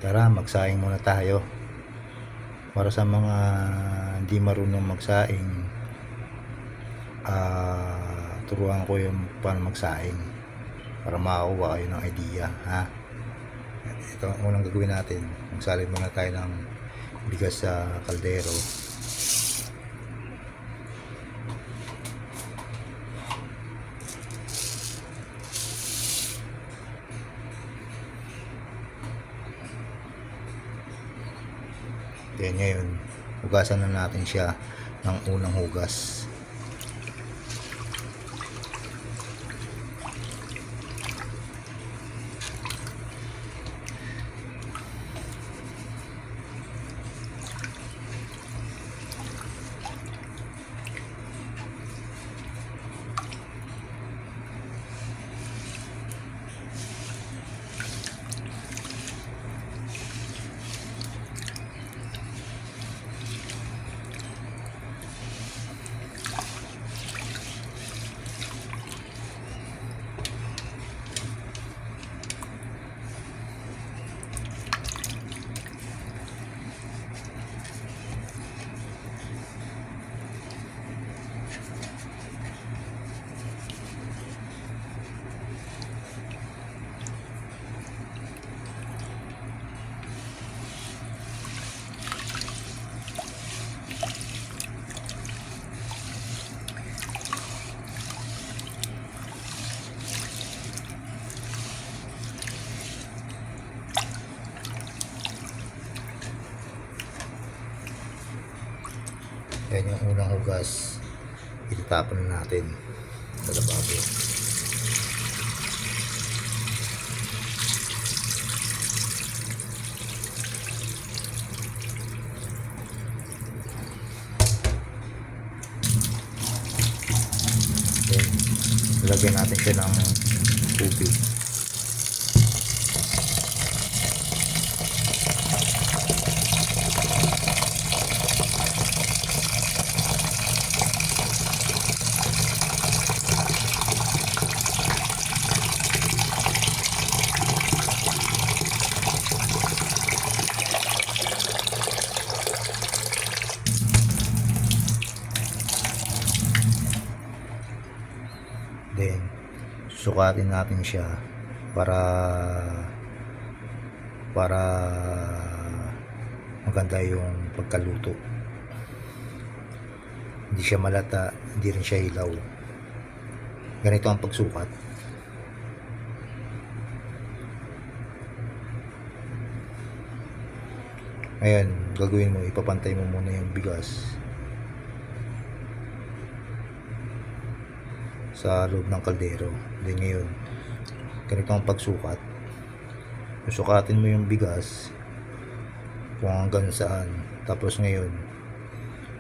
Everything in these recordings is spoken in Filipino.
Tara, magsaing muna tayo. Para sa mga hindi marunong magsaing, turuan ko yung paano magsaing para makakuha kayo ng idea, ha? Ito ang unang gagawin natin. Magsalin muna tayo ng bigas sa kaldero. Then ngayon, hugasan na natin siya ng unang hugas. Yan yung unang hugas. Itatapon na natin sa lababo. Then, lagyan natin siya ng tubig. Then, sukatin natin siya para maganda yung pagkaluto. Hindi siya malata, hindi rin siya hilaw. Ganito ang pagsukat. Ngayon, gagawin mo, ipapantay mo muna yung bigas sa loob ng kaldero. Then ngayon, ganito ang pagsukat. Sukatin mo yung bigas kung hanggang saan. Tapos ngayon,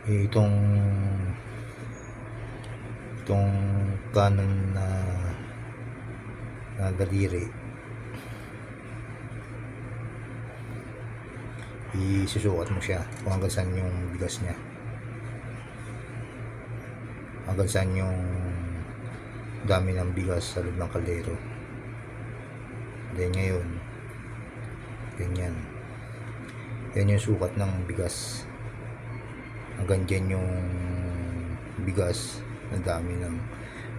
itong kanan na daliri, isusukat mo siya kung hanggang saan yung bigas niya, hanggang saan yung dami ng bigas sa loob ng kaldero. Then ngayon, ganyan. Yan yung sukat ng bigas. Hanggang dyan yung bigas, ang dami ng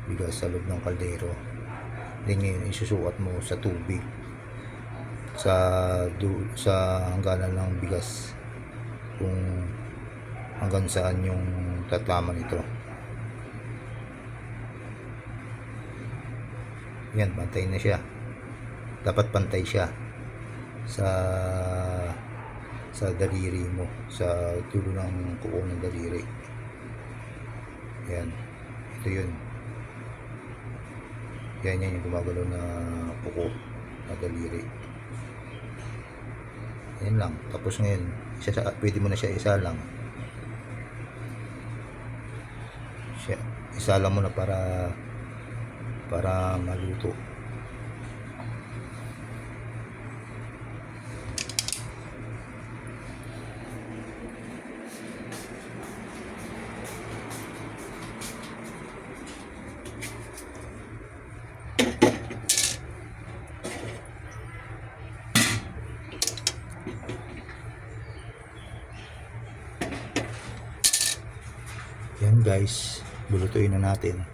bigas sa loob ng kaldero. Then ngayon, isusukat mo sa tubig sa hangganan ng bigas kung hanggang saan yung tatama nito. Yan, pantay na siya. Dapat pantay siya sa daliri mo, sa dulo ng kuko ng daliri. Yan, ito yun. Yan yung gumagalaw na kuko na daliri. Yan lang. Tapos ngayon, pwede mo na siya isalang. Isalang mo na para maluto. Yan guys, bulutuin na natin.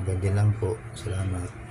Ganyan lang po. Salamat.